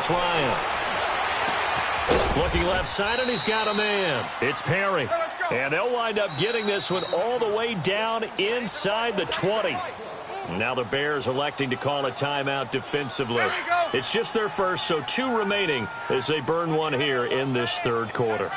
it's Ryan. Looking left side, and he's got a man. It's Perry. And they'll wind up getting this one all the way down inside the 20. Now the Bears electing to call a timeout defensively. It's just their first, so 2 remaining as they burn one here in this third quarter.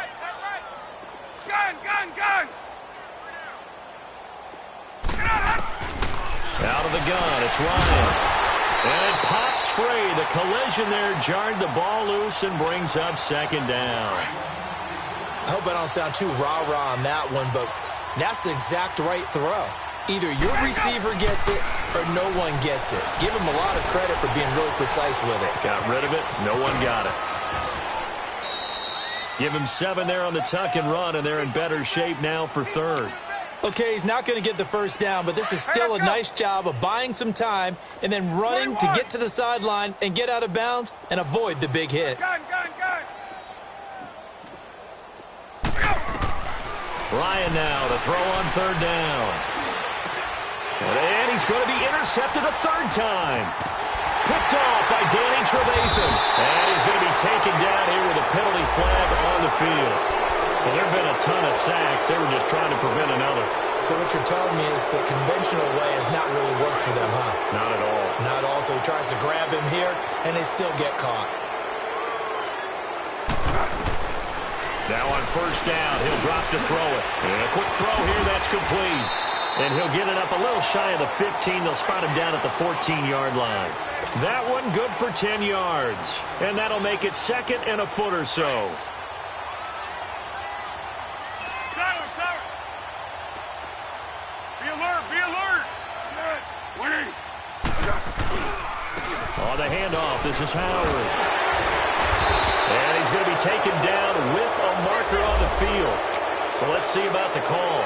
Out of the gun, it's Ryan. And it pops free. The collision there jarred the ball loose and brings up second down. I hope I don't sound too rah-rah on that one, but that's the exact right throw. Either your receiver gets it or no one gets it. Give him a lot of credit for being really precise with it. Got rid of it. No one got it. Give him 7 there on the tuck and run, and they're in better shape now for third. Okay, he's not going to get the first down, but this is still a nice job of buying some time and then running to get to the sideline and get out of bounds and avoid the big hit. Ryan now to throw on third down. And he's going to be intercepted a third time. Picked off by Danny Trevathan. And he's going to be taken down here with a penalty flag on the field. Well, there have been a ton of sacks. They were just trying to prevent another. So what you're telling me is the conventional way has not really worked for them, huh? Not at all. Not at all. So he tries to grab him here, and they still get caught. Now on first down, he'll drop to throw it. And a quick throw here, that's complete. And he'll get it up a little shy of the 15. They'll spot him down at the 14-yard line. That one good for 10 yards. And that'll make it second and a foot or so. On the handoff, this is Howard. And he's going to be taken down with a marker on the field. So let's see about the call.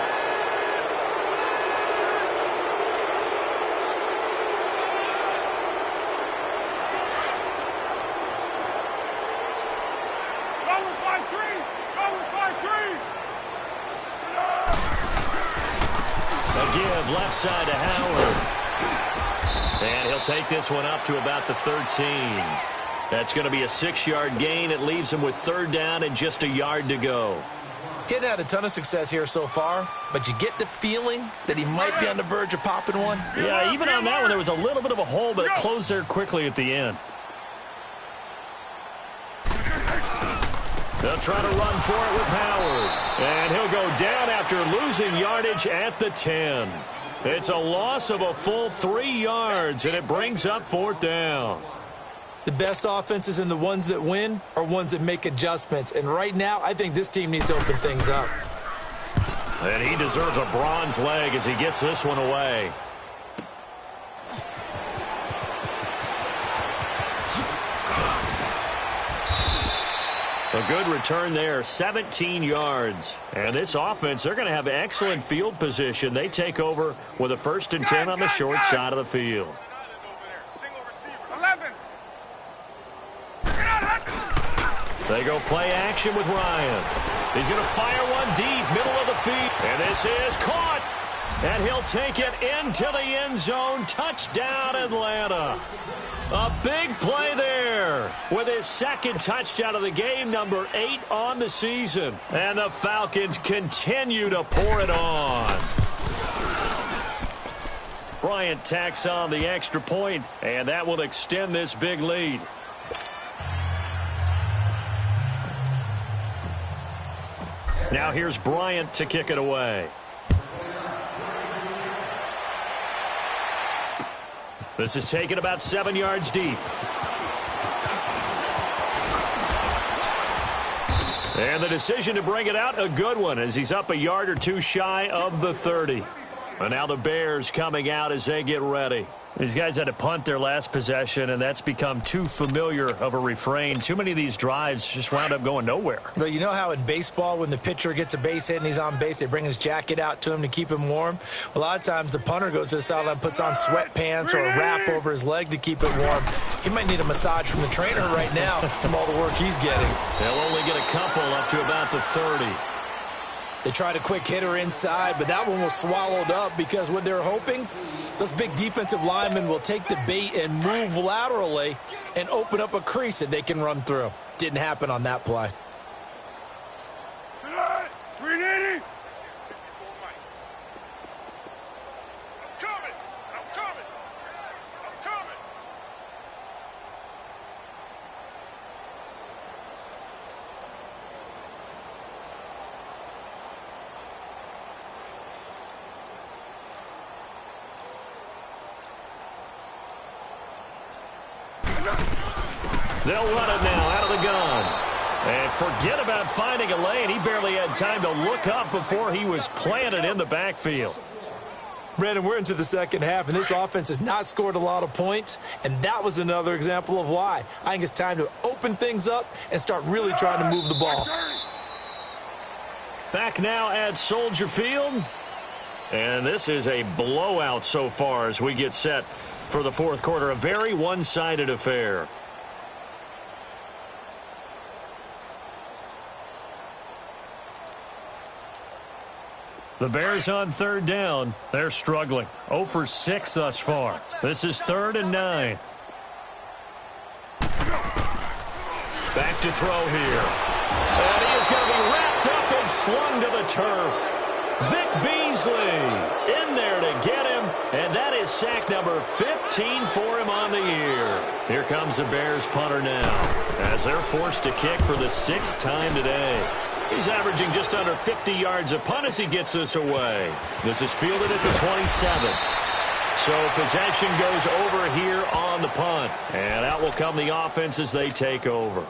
A give left side to Howard. And he'll take this one up to about the 13. That's going to be a 6-yard gain. It leaves him with third down and just a yard to go. He hadn't had a ton of success here so far, but you get the feeling that he might be on the verge of popping one. Yeah, even on that one, there was a little bit of a hole, but it closed there quickly at the end. They'll try to run for it with Howard. And he'll go down after losing yardage at the 10. It's a loss of a full 3 yards, and it brings up fourth down. The best offenses and the ones that win are ones that make adjustments. And right now, I think this team needs to open things up. And he deserves a bronze leg as he gets this one away. A good return there, 17 yards. And this offense, they're going to have excellent field position. They take over with a 1st and 10 on the short side of the field. They go play action with Ryan. He's going to fire one deep, middle of the field. And this is caught. And he'll take it into the end zone. Touchdown, Atlanta. A big play there with his 2nd touchdown of the game, number 8 on the season. And the Falcons continue to pour it on. Bryant tacks on the extra point, and that will extend this big lead. Now here's Bryant to kick it away. This is taken about 7 yards deep. And the decision to bring it out, a good one, as he's up a yard or two shy of the 30. And now the Bears coming out as they get ready. These guys had to punt their last possession, and that's become too familiar of a refrain. Too many of these drives just wound up going nowhere. Well, you know how in baseball, when the pitcher gets a base hit and he's on base, they bring his jacket out to him to keep him warm? A lot of times the punter goes to the sideline, puts on sweatpants or a wrap over his leg to keep it warm. He might need a massage from the trainer right now from all the work he's getting. They'll only get a couple up to about the 30. They tried a quick hitter inside, but that one was swallowed up because what they're hoping, those big defensive linemen will take the bait and move laterally and open up a crease that they can run through. Didn't happen on that play. 380. They'll run it now out of the gun. And forget about finding a lane. He barely had time to look up before he was planted in the backfield. Brandon, we're into the second half, and this offense has not scored a lot of points, and that was another example of why. I think it's time to open things up and start really trying to move the ball. Back now at Soldier Field. And this is a blowout so far as we get set for the fourth quarter. A very one-sided affair. The Bears on third down. They're struggling. 0 for 6 thus far. This is 3rd and 9. Back to throw here. And he is going to be wrapped up and slung to the turf. Vic Beasley in there to get him, and that is sack number 15 for him on the year. Here comes the Bears punter now as they're forced to kick for the 6th time today. He's averaging just under 50 yards a punt as he gets this away. This is fielded at the 27. So possession goes over here on the punt. And out will come the offense as they take over.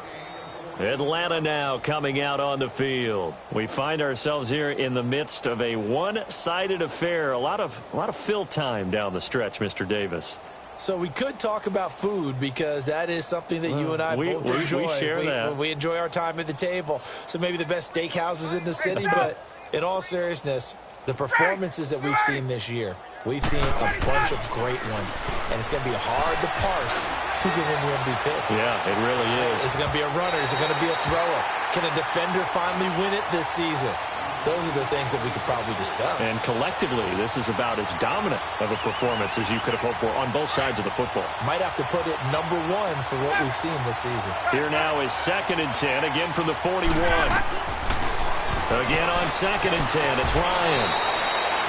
Atlanta now coming out on the field. We find ourselves here in the midst of a one-sided affair. A lot of fill time down the stretch, Mr. Davis. So we could talk about food because that is something that you and I both enjoy. We share that. We enjoy our time at the table. So maybe the best steakhouses in the city, but in all seriousness, the performances that we've seen this year, we've seen a bunch of great ones. And it's going to be hard to parse who's going to win the MVP. Yeah, it really is. Is it going to be a runner? Is it going to be a thrower? Can a defender finally win it this season? Those are the things that we could probably discuss. And collectively, this is about as dominant of a performance as you could have hoped for on both sides of the football. Might have to put it #1 for what we've seen this season. Here now is 2nd and 10, again from the 41. Again on 2nd and 10, it's Ryan.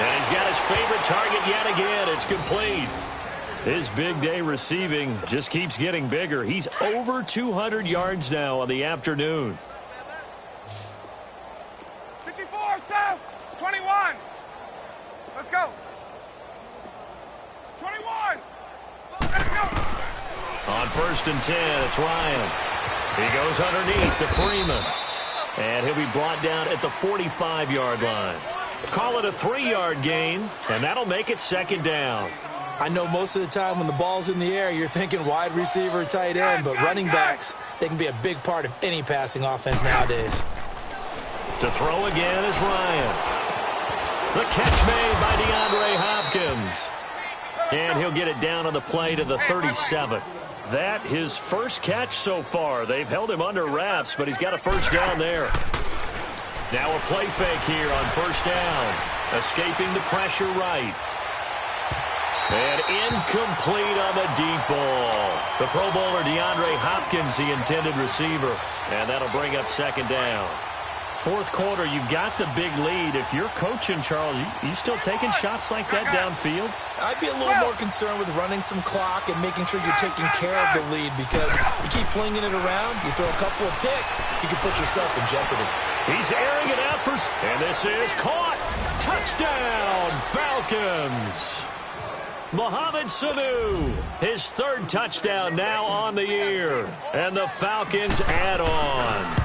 And he's got his favorite target yet again. It's complete. His big day receiving just keeps getting bigger. He's over 200 yards now on the afternoon. 21. Let's go. 21. Let's go. On 1st and 10, it's Ryan. He goes underneath to Freeman. And he'll be brought down at the 45-yard line. Call it a 3-yard gain, and that'll make it 2nd down. I know most of the time when the ball's in the air, you're thinking wide receiver, tight end, but running backs, they can be a big part of any passing offense nowadays. To throw again is Ryan. The catch made by DeAndre Hopkins. And he'll get it down on the play to the 37. That his first catch so far. They've held him under wraps, but he's got a first down there. Now a play fake here on 1st down. Escaping the pressure right. And incomplete on the deep ball. The Pro Bowler DeAndre Hopkins, the intended receiver. And that'll bring up 2nd down. Fourth quarter, you've got the big lead. If you're coaching, Charles, you still taking shots like that downfield? I'd be a little more concerned with running some clock and making sure you're taking care of the lead because you keep flinging it around, you throw a couple of picks, you can put yourself in jeopardy. He's airing it out for... And this is caught. Touchdown, Falcons. Mohamed Sanu, his 3rd touchdown now on the year. And the Falcons add on.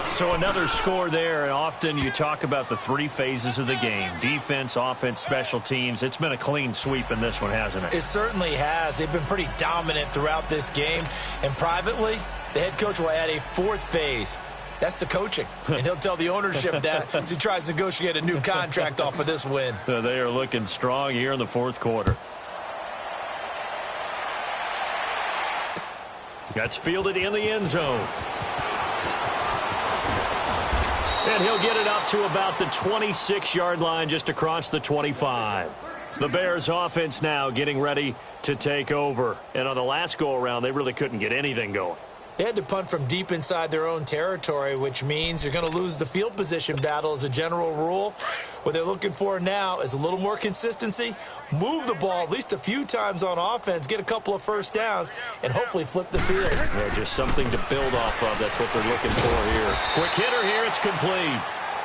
So another score there, and often you talk about the 3 phases of the game. Defense, offense, special teams. It's been a clean sweep in this one, hasn't it? It certainly has. They've been pretty dominant throughout this game. And privately, the head coach will add a 4th phase. That's the coaching. And he'll tell the ownership that as he tries to negotiate a new contract off of this win. They are looking strong here in the 4th quarter. That's fielded in the end zone. And he'll get it up to about the 26-yard line, just across the 25. The Bears offense now getting ready to take over. And on the last go-around, they really couldn't get anything going. They had to punt from deep inside their own territory, which means you're going to lose the field position battle as a general rule. What they're looking for now is a little more consistency, move the ball at least a few times on offense, get a couple of first downs, and hopefully flip the field. Yeah, just something to build off of. That's what they're looking for here. Quick hitter here. It's complete.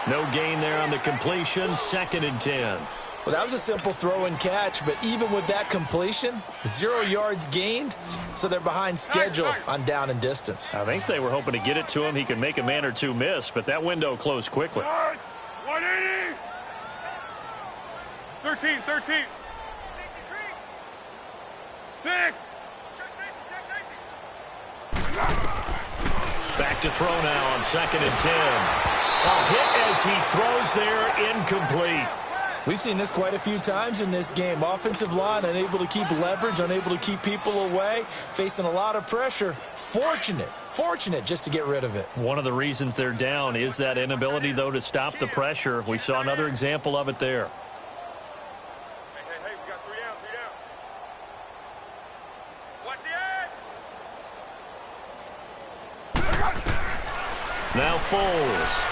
No gain there on the completion. 2nd and 10. Well, that was a simple throw and catch, but even with that completion, 0 yards gained, so they're behind schedule on down and distance. I think they were hoping to get it to him. He could make a man or two miss, but that window closed quickly. 180. 13. 6. Back to throw now on 2nd and 10. A hit as he throws there, incomplete. We've seen this quite a few times in this game. Offensive line unable to keep leverage, unable to keep people away, facing a lot of pressure. Fortunate just to get rid of it. One of the reasons they're down is that inability, though, to stop the pressure. We saw another example of it there. Hey, we got 3 down. Watch the edge. Now Foles.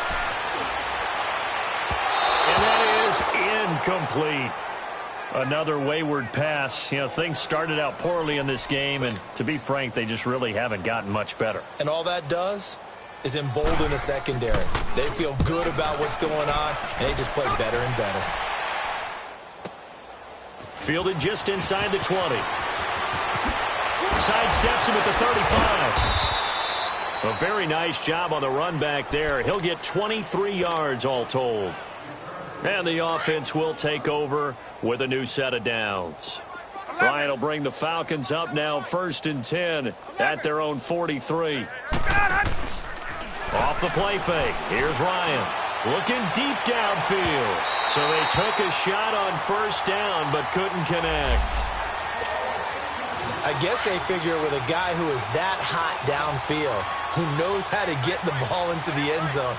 And that is incomplete. Another wayward pass. You know, things started out poorly in this game, and to be frank, they just really haven't gotten much better. And all that does is embolden the secondary. They feel good about what's going on, and they just play better and better. Fielded just inside the 20. Sidesteps him at the 35. A very nice job on the run back there. He'll get 23 yards all told. And the offense will take over with a new set of downs. Ryan will bring the Falcons up now, 1st and 10 at their own 43. Off the play fake. Here's Ryan looking deep downfield. So they took a shot on 1st down but couldn't connect. I guess they figure with a guy who is that hot downfield, who knows how to get the ball into the end zone,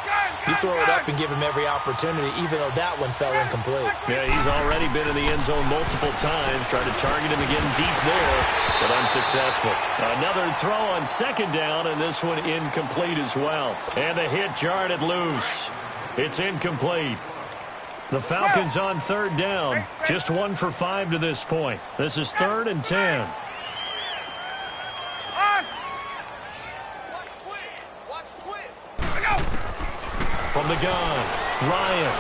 you throw it up and give him every opportunity, even though that one fell incomplete. Yeah, he's already been in the end zone multiple times, tried to target him again deep there, but unsuccessful. Another throw on 2nd down, and this one incomplete as well. And the hit jarred it loose. It's incomplete. The Falcons on 3rd down, just 1 for 5 to this point. This is 3rd and 10. From the gun, Ryan.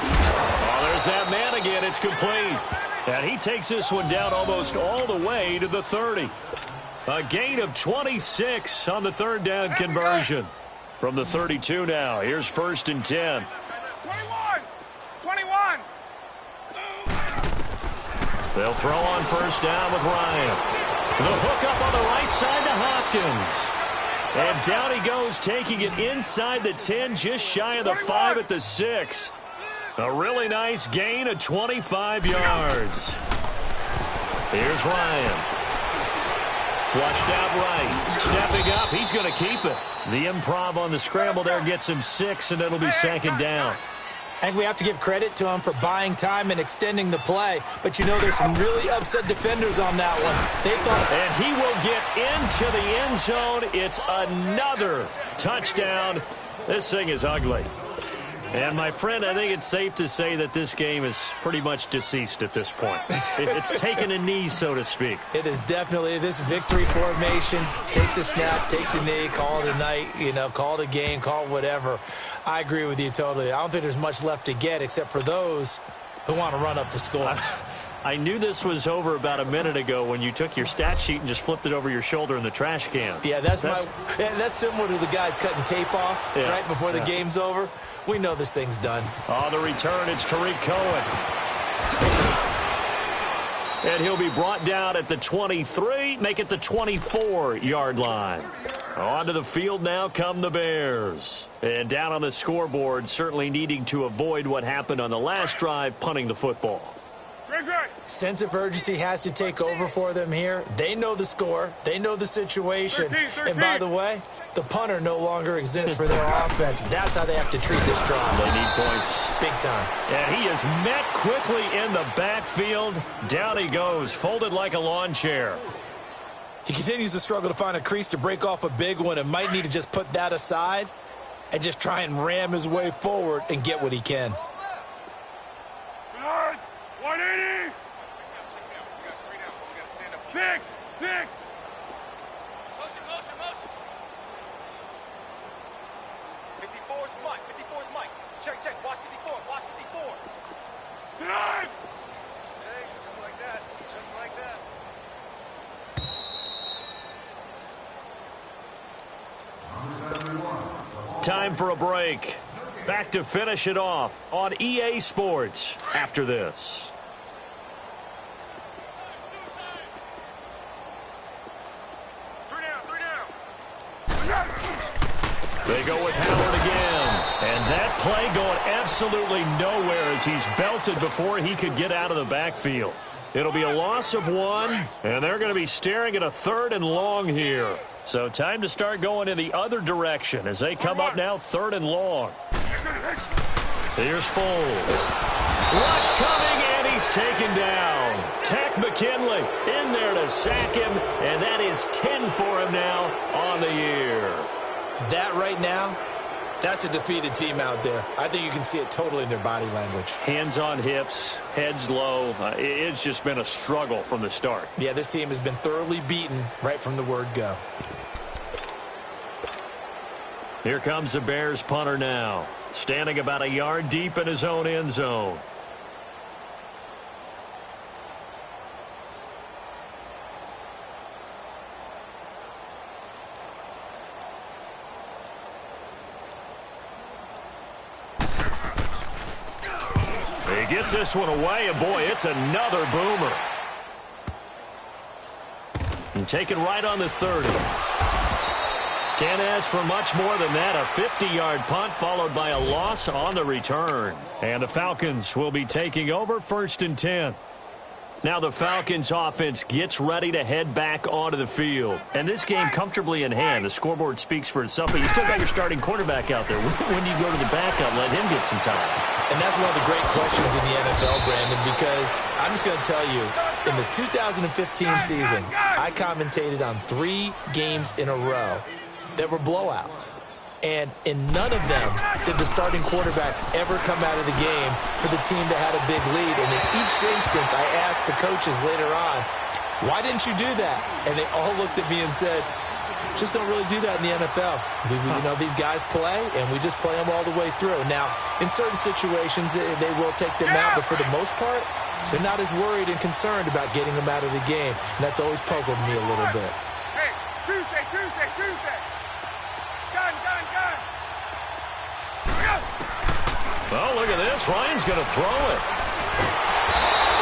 Oh, there's that man again. It's complete. And he takes this one down almost all the way to the 30. A gain of 26 on the 3rd down conversion. From the 32 now, here's 1st and 10. 21. They'll throw on 1st down with Ryan. The hook up on the right side to Hopkins. And down he goes, taking it inside the 10, just shy of the 5 at the 6. A really nice gain of 25 yards. Here's Ryan. Flushed out right. Stepping up, he's going to keep it. The improv on the scramble there gets him 6, and it'll be 2nd down. I think we have to give credit to him for buying time and extending the play. But, you know, there's some really upset defenders on that one. They thought... And he will get into the end zone. It's another touchdown. This thing is ugly. And, my friend, I think it's safe to say that this game is pretty much deceased at this point. It's taken a knee, so to speak. It is definitely this victory formation. Take the snap, take the knee, call it a night, you know, call it a game, call it whatever. I agree with you totally. I don't think there's much left to get except for those who want to run up the score. I knew this was over about a minute ago when you took your stat sheet and just flipped it over your shoulder in the trash can. Yeah, that's similar to the guys cutting tape off right before the game's over. We know this thing's done. On the return, it's Tariq Cohen. And he'll be brought down at the 23, make it the 24-yard line. Onto the field now come the Bears. And down on the scoreboard, certainly needing to avoid what happened on the last drive, punting the football. Sense of urgency has to take over for them here. They know the score. They know the situation. 13. And by the way, the punter no longer exists for their offense. That's how they have to treat this drive. They need points. Big time. And he is met quickly in the backfield. Down he goes, folded like a lawn chair. He continues to struggle to find a crease to break off a big one and might need to just put that aside and just try and ram his way forward and get what he can. 180. 6. Motion. 54's Mike. Check. Watch 54. Tonight. Hey, just like that. Time for a break. Back to finish it off on EA Sports after this. Three down. They go with Howard again. And that play going absolutely nowhere as he's belted before he could get out of the backfield. It'll be a loss of 1, and they're going to be staring at a 3rd and long here. So time to start going in the other direction as they come up now 3rd and long. Here's Foles. Rush coming, and he's taken down. Tack McKinley in there to sack him, and that is 10 for him now on the year. That right now, that's a defeated team out there. I think you can see it totally in their body language. Hands on hips, heads low. It's just been a struggle from the start. Yeah, this team has been thoroughly beaten right from the word go. Here comes the Bears punter now, standing about a yard deep in his own end zone. He gets this one away, and boy, it's another boomer. And taken right on the 30. Can't ask for much more than that. A 50-yard punt followed by a loss on the return. And the Falcons will be taking over 1st and 10. Now the Falcons offense gets ready to head back onto the field. And this game comfortably in hand. The scoreboard speaks for itself, but you still got your starting quarterback out there. When you go to the backup, let him get some time. And that's one of the great questions in the NFL, Brandon, because I'm just going to tell you, in the 2015 season, I commentated on 3 games in a row that were blowouts. And in none of them did the starting quarterback ever come out of the game for the team that had a big lead. And in each instance, I asked the coaches later on, why didn't you do that? And they all looked at me and said, just don't really do that in the NFL. You know, these guys play, and we just play them all the way through. Now, in certain situations, they will take them out, but for the most part, they're not as worried and concerned about getting them out of the game. And that's always puzzled me a little bit. Hey, Tuesday. Gun. Oh, look at this. Ryan's going to throw it.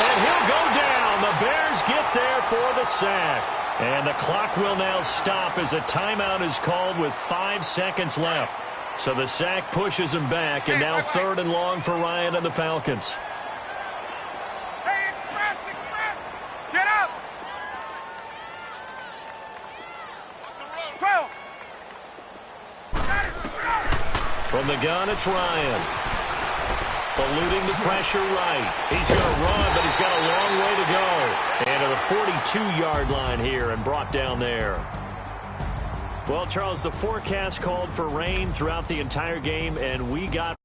And he'll go down. The Bears get there for the sack. And the clock will now stop as a timeout is called with 5 seconds left. So the sack pushes him back, and now 3rd and long for Ryan and the Falcons. Hey, express. Get up. 12. From the gun, it's Ryan. Eluding the pressure right. He's going to run, but he's got a long way to go. And to the 42-yard line here and brought down there. Well, Charles, the forecast called for rain throughout the entire game, and we got